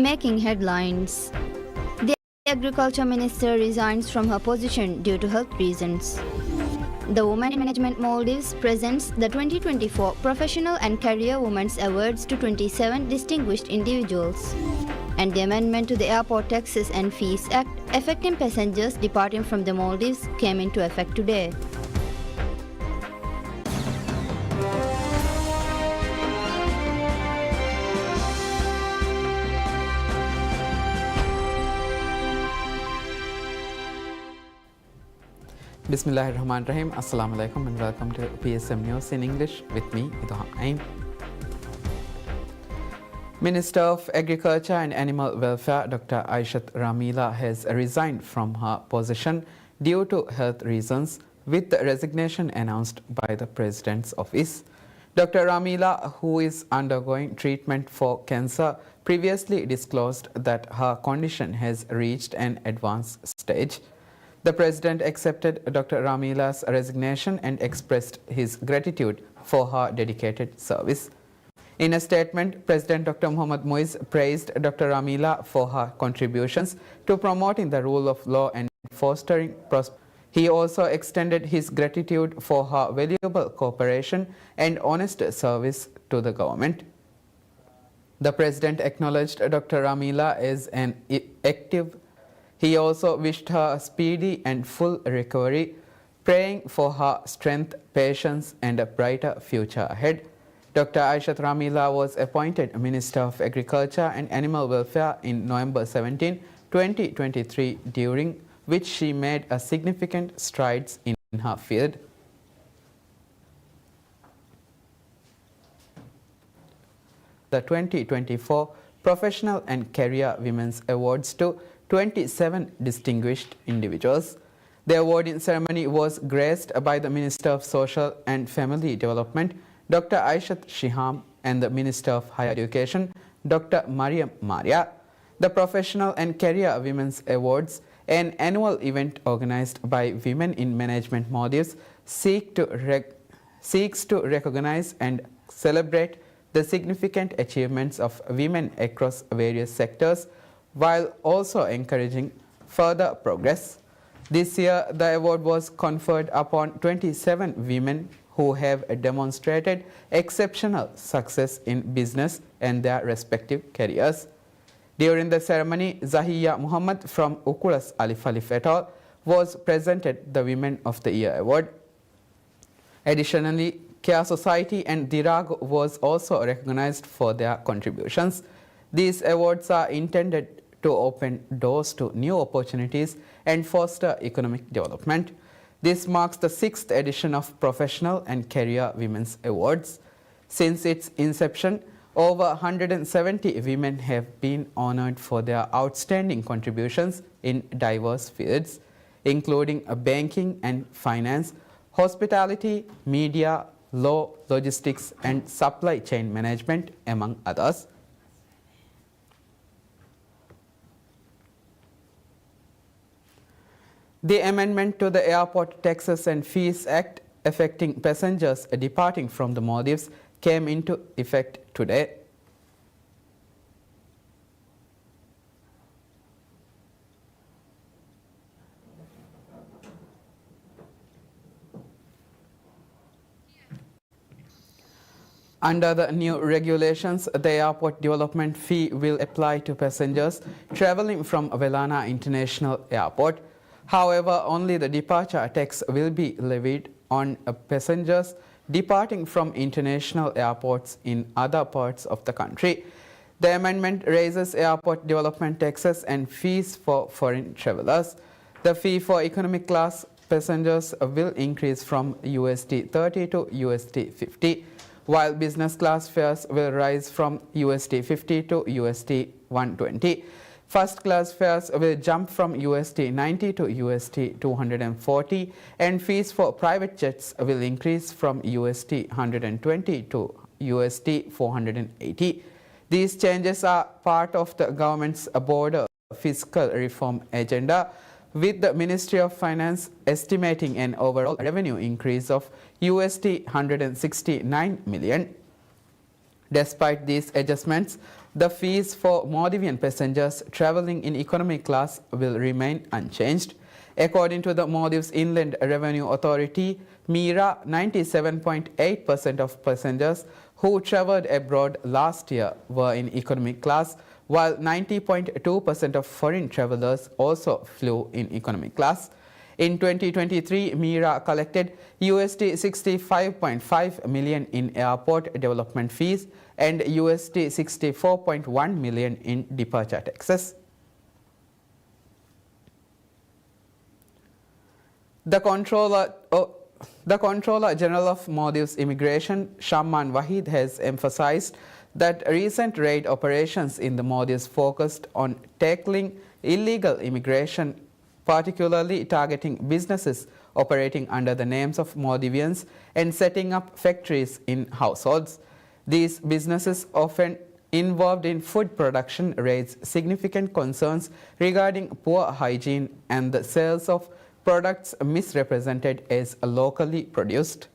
Making headlines. The Agriculture Minister resigns from her position due to health reasons. The Women in Management Maldives presents the 2024 Professional and Career Women's Awards to 27 distinguished individuals. And the amendment to the Airport Taxes and Fees Act affecting passengers departing from the Maldives came into effect today. Bismillahirrahmanirrahim. Assalamu alaikum and welcome to PSM News in English with me, Idham Aim. Minister of Agriculture and Animal Welfare Dr. Aishat Ramila has resigned from her position due to health reasons with the resignation announced by the President's office. Dr. Ramila, who is undergoing treatment for cancer, previously disclosed that her condition has reached an advanced stage. The President accepted Dr. Ramila's resignation and expressed his gratitude for her dedicated service. In a statement, President Dr. Muhammad Muiz praised Dr. Ramila for her contributions to promoting the rule of law and fostering prosperity. He also extended his gratitude for her valuable cooperation and honest service to the government. The President acknowledged Dr. Ramila as an active. He also wished her a speedy and full recovery, praying for her strength, patience, and a brighter future ahead. Dr. Aishat Ramila was appointed Minister of Agriculture and Animal Welfare in November 17, 2023, during which she made a significant strides in her field. The 2024 Professional and Career Women's Awards to 27 distinguished individuals. The awarding ceremony was graced by the Minister of Social and Family Development, Dr. Aishat Shiham, and the Minister of Higher Education, Dr. Mariam Maria. The Professional and Career Women's Awards, an annual event organized by Women in Management Maldives, seeks to recognize and celebrate the significant achievements of women across various sectors, while also encouraging further progress. This year, the award was conferred upon 27 women who have demonstrated exceptional success in business and their respective careers. During the ceremony, Zahiya Muhammad from Ukulas Alif Alif et al. Was presented the Women of the Year award. Additionally, Care Society and Dirago was also recognized for their contributions. These awards are intended to open doors to new opportunities and foster economic development. This marks the 6th edition of Professional and Career Women's Awards. Since its inception, over 170 women have been honored for their outstanding contributions in diverse fields, including banking and finance, hospitality, media, law, logistics, and supply chain management, among others. The amendment to the Airport Taxes and Fees Act affecting passengers departing from the Maldives came into effect today. Under the new regulations, the airport development fee will apply to passengers traveling from Velana International Airport. However, only the departure tax will be levied on passengers departing from international airports in other parts of the country. The amendment raises airport development taxes and fees for foreign travelers. The fee for economic class passengers will increase from USD 30 to USD 50, while business class fares will rise from USD 50 to USD 120. First class fares will jump from USD 90 to USD 240, and fees for private jets will increase from USD 120 to USD 480. These changes are part of the government's broader fiscal reform agenda, with the Ministry of Finance estimating an overall revenue increase of USD 169 million. Despite these adjustments, The fees for Maldivian passengers traveling in economy class will remain unchanged. According to the Maldives Inland Revenue Authority, MIRA, 97.8% of passengers who traveled abroad last year were in economy class, while 90.2% of foreign travelers also flew in economy class. In 2023, MIRA collected USD 65.5 million in airport development fees and USD 64.1 million in departure taxes. The Controller General of Maldives Immigration, Shamman Wahid, has emphasized that recent raid operations in the Maldives focused on tackling illegal immigration, particularly targeting businesses operating under the names of Maldivians and setting up factories in households. These businesses, often involved in food production, raise significant concerns regarding poor hygiene and the sales of products misrepresented as locally produced.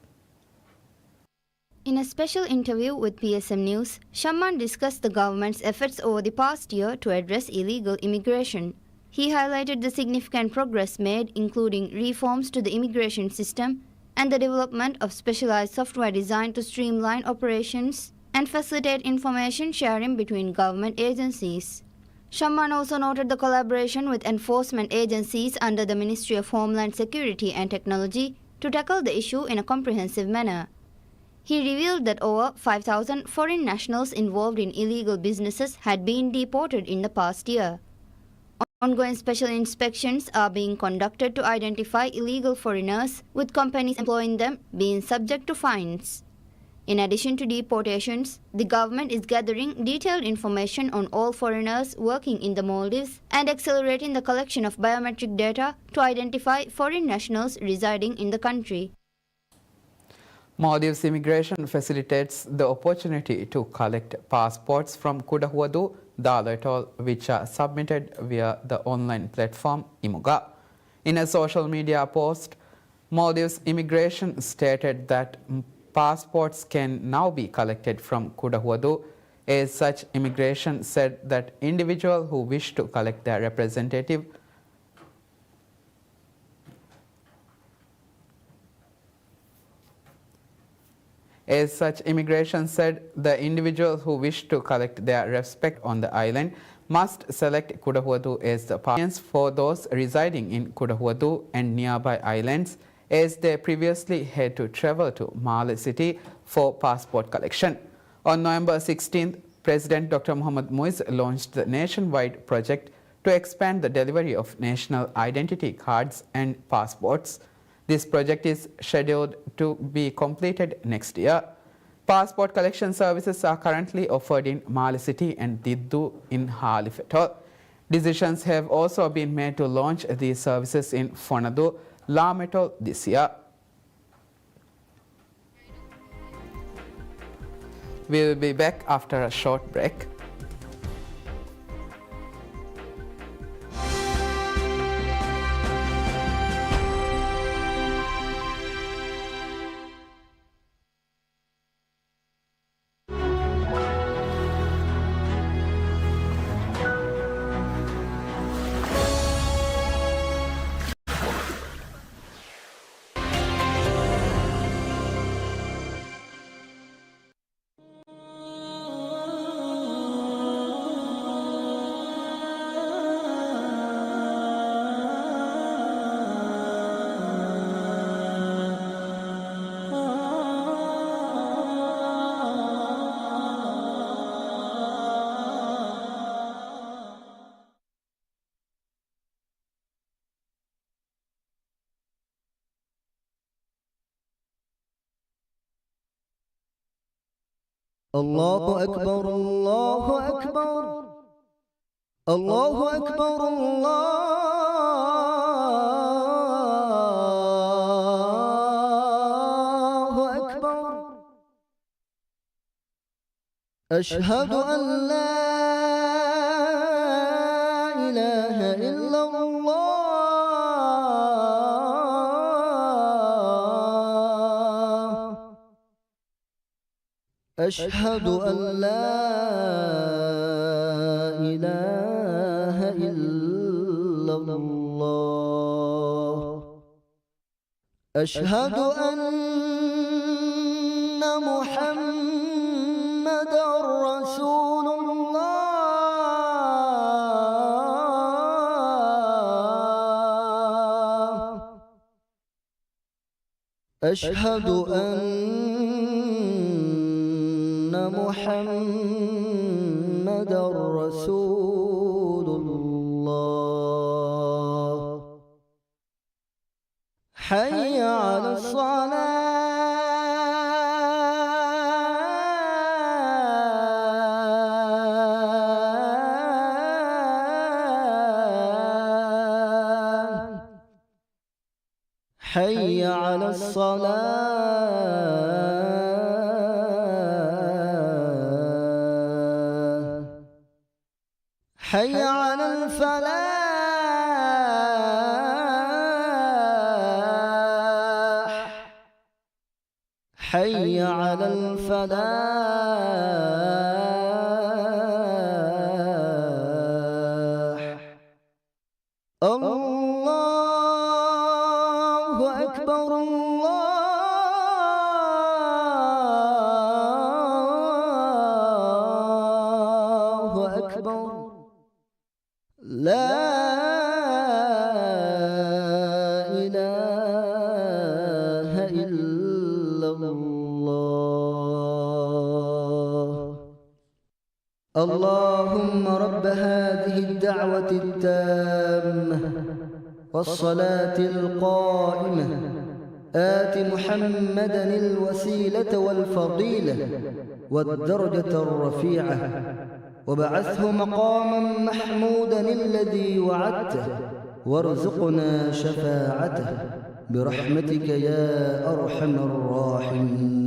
In a special interview with PSM News, Shamman discussed the government's efforts over the past year to address illegal immigration. He highlighted the significant progress made, including reforms to the immigration system and the development of specialized software designed to streamline operations and facilitate information sharing between government agencies. Shamman also noted the collaboration with enforcement agencies under the Ministry of Homeland Security and Technology to tackle the issue in a comprehensive manner. He revealed that over 5,000 foreign nationals involved in illegal businesses had been deported in the past year. Ongoing special inspections are being conducted to identify illegal foreigners, with companies employing them being subject to fines. In addition to deportations, the government is gathering detailed information on all foreigners working in the Maldives and accelerating the collection of biometric data to identify foreign nationals residing in the country. Maldives immigration facilitates the opportunity to collect passports from Kudahuadu, Dal Atoll, which are submitted via the online platform Imuga. In a social media post, Maldives immigration stated that passports can now be collected from Kudahuadu. As such, immigration said that individuals who wish to collect their representative As such, immigration said the individuals who wish to collect their respect on the island must select Kudahuadu as the partners for those residing in Kudahuadu and nearby islands, as they previously had to travel to Male City for passport collection. On November 16th, President Dr. Mohamed Muiz launched the nationwide project to expand the delivery of national identity cards and passports. This project is scheduled to be completed next year. Passport collection services are currently offered in Male City and Diddu in Halif Atoll. Decisions have also been made to launch these services in Fonadu, Lam Atoll this year. We will be back after a short break. الله أكبر الله أكبر الله أكبر الله أكبر أشهد أن لا إله إلا الله أشهد أن لا إله إلا الله أشهد أن محمدا رسول الله أشهد أن محمدا رسول الله حي على الصلاة حي على الصلاة حي على الفلاح حي على الفلاح الله أكبر الله أكبر لا إله إلا الله اللهم رب هذه الدعوة التامة والصلاة القائمة آت محمدا الوسيلة والفضيلة والدرجة الرفيعة وبعثه مقاما محمودا الذي وعدته وارزقنا شفاعته برحمتك يا أرحم الراحمين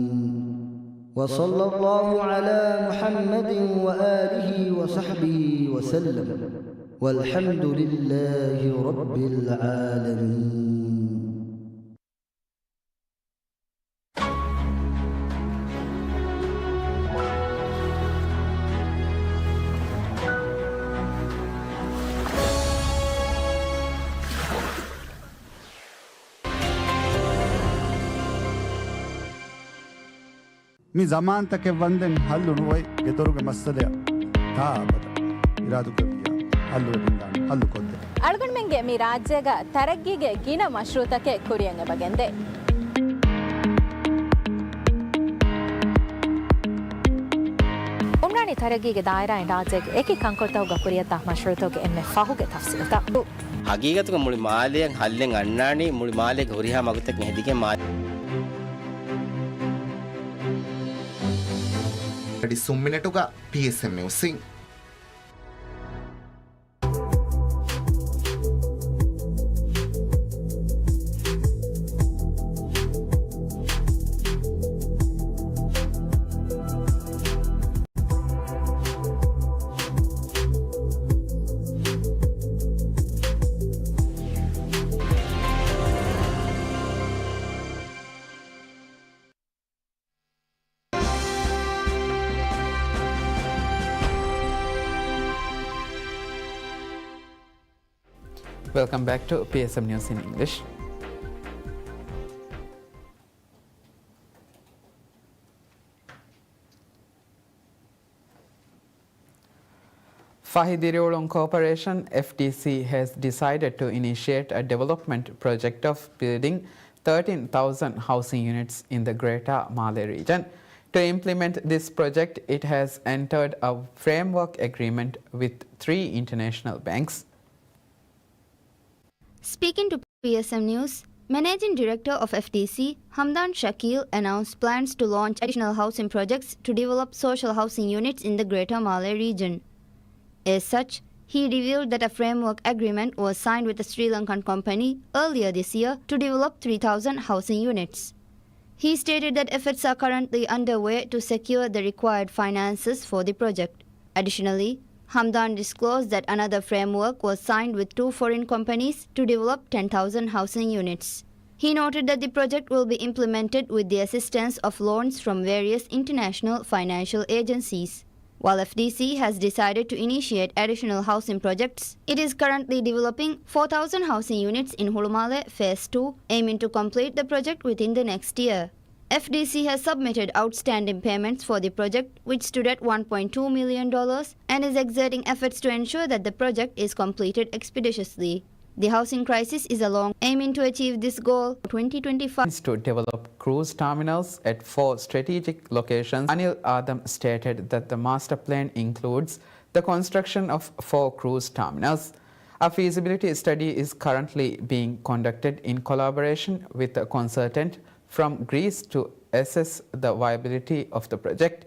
وصلى الله على محمد وآله وصحبه وسلم والحمد لله رب العالمين. मी जमानतक वंदन हल्लु नुवै ಗೆದರುಗೆ ಮಸಲೆ ತಾಬದ ಇರಾದು ಕವಿಯ ಹಲ್ಲು ದಿಂದಾನ ಹಲ್ಲು ಕೊದ್ದೆ ಅಳಗಣ್ಮೆಂಗೆ me ರಾಜ್ಯಗ ತರಗ್ಗಿಗೆ ಗಿನ ಮಶ್ರೂತಕ್ಕೆ ಕುರಿಯಂಗೆ ಬಗೆಂದೆ Umrani ತರಗ್ಗಿಗೆ ದಾಯರಾ ರಾಜ್ಯಗೆ ಏಕಿ ಕಂಕೊಳ್ತಾವುಗ ಕುರಿಯತ ಮಶ್ರೂತಗೆ ಎಮ್ಮೆ ಫಹುಗೆ ತಫ್ಸಿಲತ ಹಗೀಗತುಗ ಮುಳಿ ಮಾಲೆಯಂ ಹಲ್ಲೆಂ ಅಣ್ಣಾಣಿ ಮುಳಿ ಮಾಲೆಗೆ ಹುರಿಹಾ ಮಗುತಕ್ಕೆ ಹೆದಿಗೆ ಮಾ di summinatuga PSM Music Welcome back to PSM News in English. Fahidiriolong Corporation FTC has decided to initiate a development project of building 13,000 housing units in the Greater Malé region. To implement this project, it has entered a framework agreement with 3 international banks. Speaking to PSM News, Managing Director of FTC, Hamdan Shakil, announced plans to launch additional housing projects to develop social housing units in the Greater Malé region. As such, he revealed that a framework agreement was signed with a Sri Lankan company earlier this year to develop 3,000 housing units. He stated that efforts are currently underway to secure the required finances for the project. Additionally, Hamdan disclosed that another framework was signed with 2 foreign companies to develop 10,000 housing units. He noted that the project will be implemented with the assistance of loans from various international financial agencies. While FDC has decided to initiate additional housing projects, it is currently developing 4,000 housing units in Hulumale Phase 2, aiming to complete the project within the next year. FDC has submitted outstanding payments for the project, which stood at $1.2 million, and is exerting efforts to ensure that the project is completed expeditiously. The housing crisis is along, aiming to achieve this goal 2025. To develop cruise terminals at 4 strategic locations, Anil Adam stated that the master plan includes the construction of 4 cruise terminals. A feasibility study is currently being conducted in collaboration with a consultant from Greece to assess the viability of the project.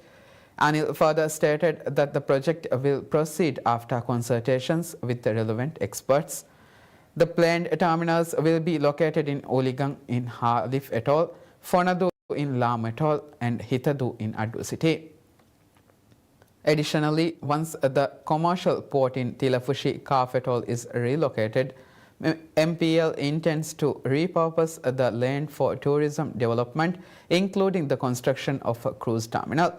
Anil further stated that the project will proceed after consultations with the relevant experts. The planned terminals will be located in Oligang in Halif Atoll, Fonadu in Lam Atoll, and Hitadu in Adu City. Additionally, once the commercial port in Tilafushi Kaf Atoll is relocated, MPL intends to repurpose the land for tourism development, including the construction of a cruise terminal.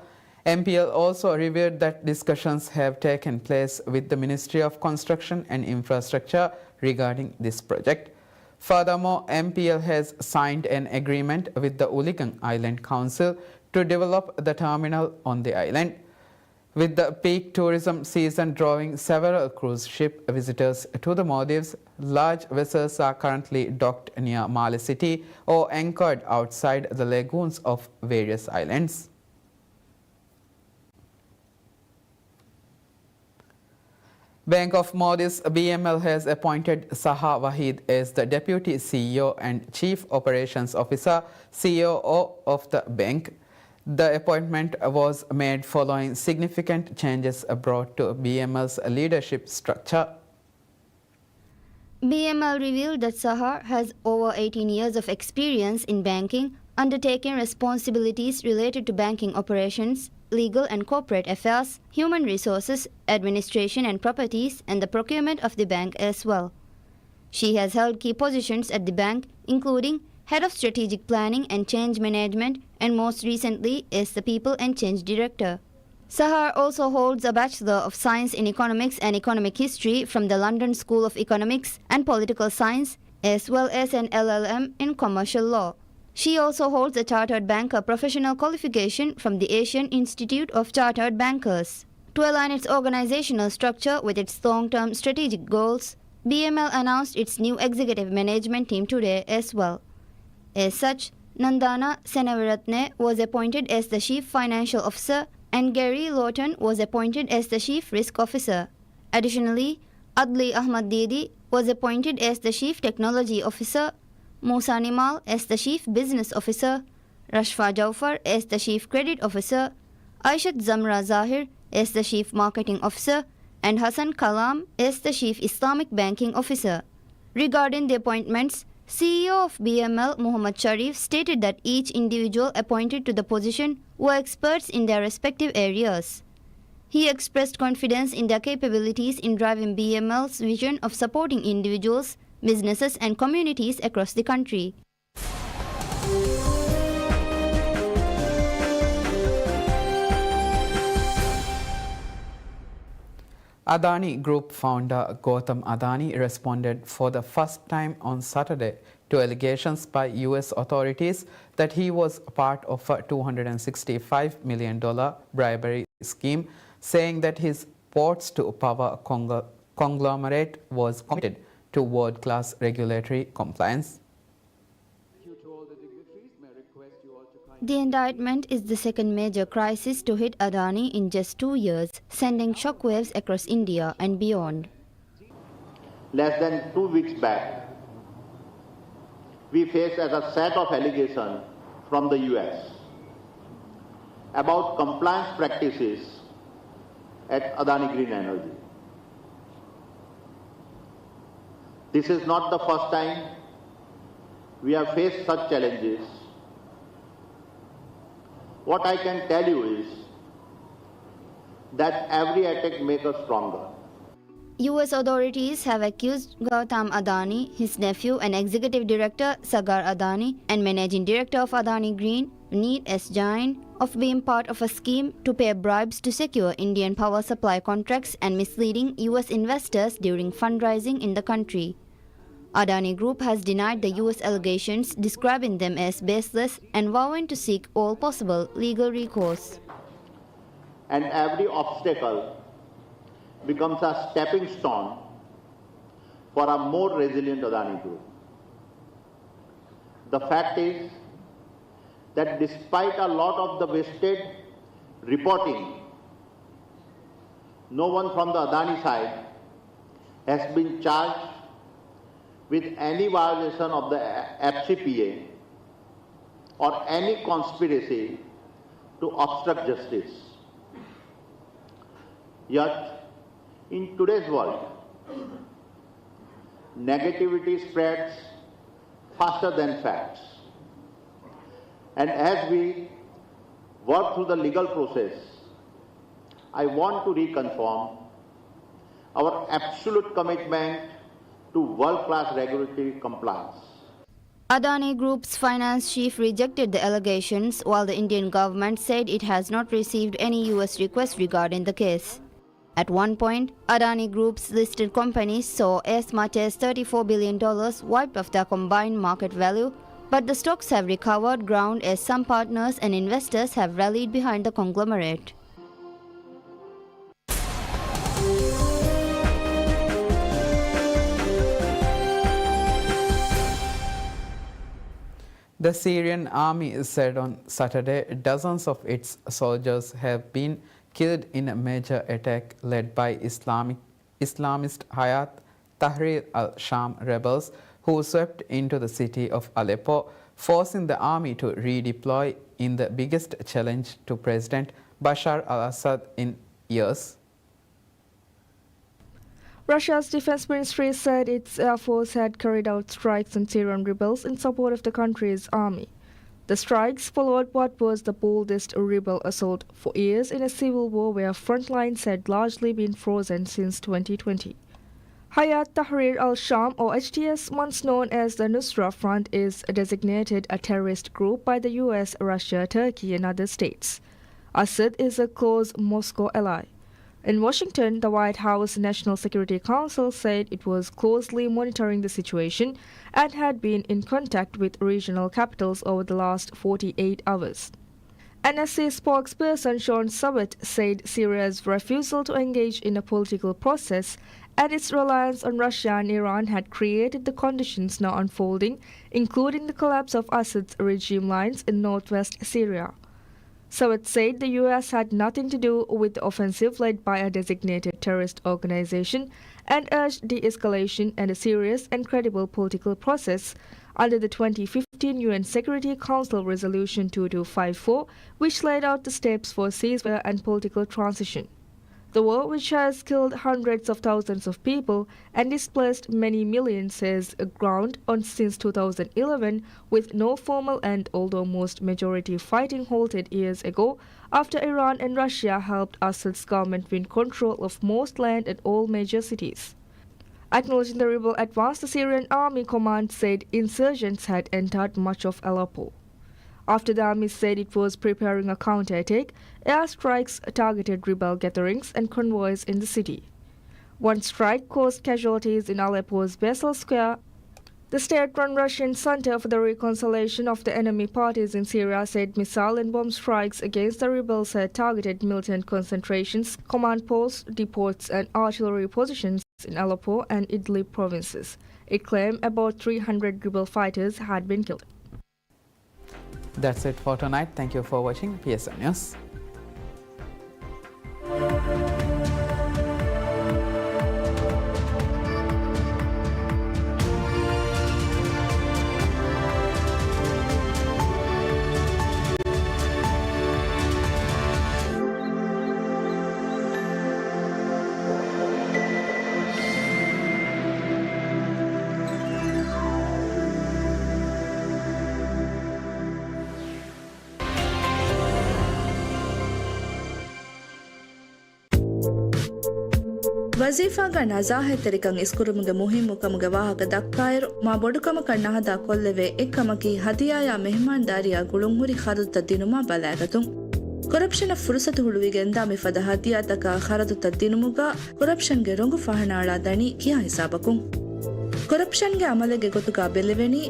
MPL also revealed that discussions have taken place with the Ministry of Construction and Infrastructure regarding this project. Furthermore, MPL has signed an agreement with the Uligang Island Council to develop the terminal on the island. With the peak tourism season drawing several cruise ship visitors to the Maldives, large vessels are currently docked near Male City or anchored outside the lagoons of various islands. Bank of Maldives BML has appointed Saha Wahid as the Deputy CEO and Chief Operations Officer (COO) of the bank. The appointment was made following significant changes brought to BML's leadership structure. BML revealed that Sahar has over 18 years of experience in banking, undertaking responsibilities related to banking operations, legal and corporate affairs, human resources, administration and properties, and the procurement of the bank as well. She has held key positions at the bank, including Head of Strategic Planning and Change Management, and most recently is the People and Change Director. Sahar also holds a Bachelor of Science in Economics and Economic History from the London School of Economics and Political Science, as well as an LLM in Commercial Law. She also holds a Chartered Banker professional qualification from the Asian Institute of Chartered Bankers. To align its organizational structure with its long-term strategic goals, BML announced its new executive management team today as well. As such, Nandana Senaviratne was appointed as the Chief Financial Officer and Gary Lawton was appointed as the Chief Risk Officer. Additionally, Adli Ahmad Didi was appointed as the Chief Technology Officer, Musa Nimal as the Chief Business Officer, Rashfa Jaufar as the Chief Credit Officer, Aishat Zamra Zahir as the Chief Marketing Officer, and Hassan Kalam as the Chief Islamic Banking Officer. Regarding the appointments, CEO of BML Muhammad Sharif stated that each individual appointed to the position were experts in their respective areas. He expressed confidence in their capabilities in driving BML's vision of supporting individuals, businesses and communities across the country. Adani Group founder Gautam Adani responded for the first time on Saturday to allegations by US authorities that he was part of a $265 million bribery scheme, saying that his ports to power conglomerate was committed to world-class regulatory compliance. The indictment is the second major crisis to hit Adani in just 2 years, sending shockwaves across India and beyond. Less than 2 weeks back, we faced a set of allegations from the US about compliance practices at Adani Green Energy. This is not the first time we have faced such challenges. What I can tell you is that every attack makes us stronger. US authorities have accused Gautam Adani, his nephew and executive director Sagar Adani, and managing director of Adani Green, Need S. Jain of being part of a scheme to pay bribes to secure Indian power supply contracts and misleading US investors during fundraising in the country. Adani Group has denied the US allegations, describing them as baseless and vowing to seek all possible legal recourse. And every obstacle becomes a stepping stone for a more resilient Adani Group. The fact is that despite a lot of the wasted reporting, no one from the Adani side has been charged with any violation of the FCPA or any conspiracy to obstruct justice. Yet, in today's world, negativity spreads faster than facts. And as we work through the legal process, I want to reconfirm our absolute commitment to world-class regulatory compliance. Adani Group's finance chief rejected the allegations, while the Indian government said it has not received any US request regarding the case. At one point, Adani Group's listed companies saw as much as $34 billion wiped off their combined market value, but the stocks have recovered ground as some partners and investors have rallied behind the conglomerate. The Syrian army said on Saturday dozens of its soldiers have been killed in a major attack led by Islamist Hayat Tahrir al-Sham rebels who swept into the city of Aleppo, forcing the army to redeploy in the biggest challenge to President Bashar al-Assad in years. Russia's defense ministry said its air force had carried out strikes on Syrian rebels in support of the country's army. The strikes followed what was the boldest rebel assault for years in a civil war where front lines had largely been frozen since 2020. Hayat Tahrir al-Sham, or HTS, once known as the Nusra Front, is designated a terrorist group by the US, Russia, Turkey and other states. Assad is a close Moscow ally. In Washington, the White House National Security Council said it was closely monitoring the situation and had been in contact with regional capitals over the last 48 hours. NSC spokesperson Sean Sabat said Syria's refusal to engage in a political process and its reliance on Russia and Iran had created the conditions now unfolding, including the collapse of Assad's regime lines in northwest Syria. Sabat said the US had nothing to do with the offensive led by a designated terrorist organization and urged de-escalation and a serious and credible political process under the 2015 UN Security Council Resolution 2254, which laid out the steps for ceasefire and political transition. The war, which has killed hundreds of thousands of people and displaced many millions, has ground on since 2011 with no formal end, although most majority fighting halted years ago after Iran and Russia helped Assad's government win control of most land and all major cities. Acknowledging the rebel advance, the Syrian Army Command said insurgents had entered much of Aleppo. After the army said it was preparing a counterattack, airstrikes targeted rebel gatherings and convoys in the city. One strike caused casualties in Aleppo's Basel Square. The state-run Russian Center for the Reconciliation of the Enemy Parties in Syria said missile and bomb strikes against the rebels had targeted militant concentrations, command posts, depots and artillery positions in Aleppo and Idlib provinces. It claimed about 300 rebel fighters had been killed. That's it for tonight. Thank you for watching PSN News. ವಜೀಫಾಗ ನಜಾಹೆತ್ತರಿಕಂ ಇಸ್ಕುರುಮುಗೆ ಮುಹಿಮ್ಮುಕಮುಗೆ ವಾಹಕ ದಕ್ಕಾಯರು ಮಾ ಬೊಡುಕಮ ಕಣ್ಣಹದ ಕೊಲ್ಲೆವೆ ಎಕ್ಕಮಕಿ ಹದಿಯಾಯ ಮೆಹಮಾನ್ದಾರಿಯ ಗುಳುಂಹುರಿ ಖರದುತ ದಿನುಮಾ ಬಲಾಗತುಂ corruption ಫುರ್ಸತು ಹುಳುವಿಗೆ ಎಂದಾಮಿ ಫದ ಹದಿಯಾತಕ ಖರದುತ ದಿನುಮುಗ ಕೊರಪ್ಷನ್ಗೆ ರೊಂಗು ಫಹನಾಳ ದಣಿ ಕಿಯಾ ಹಿಸಾಬಕುಂ ಕೊರಪ್ಷನ್ಗೆ ಅಮಲೆಗೆ ಗೊತ್ತುಗ ಬೆಲೆವೆನಿ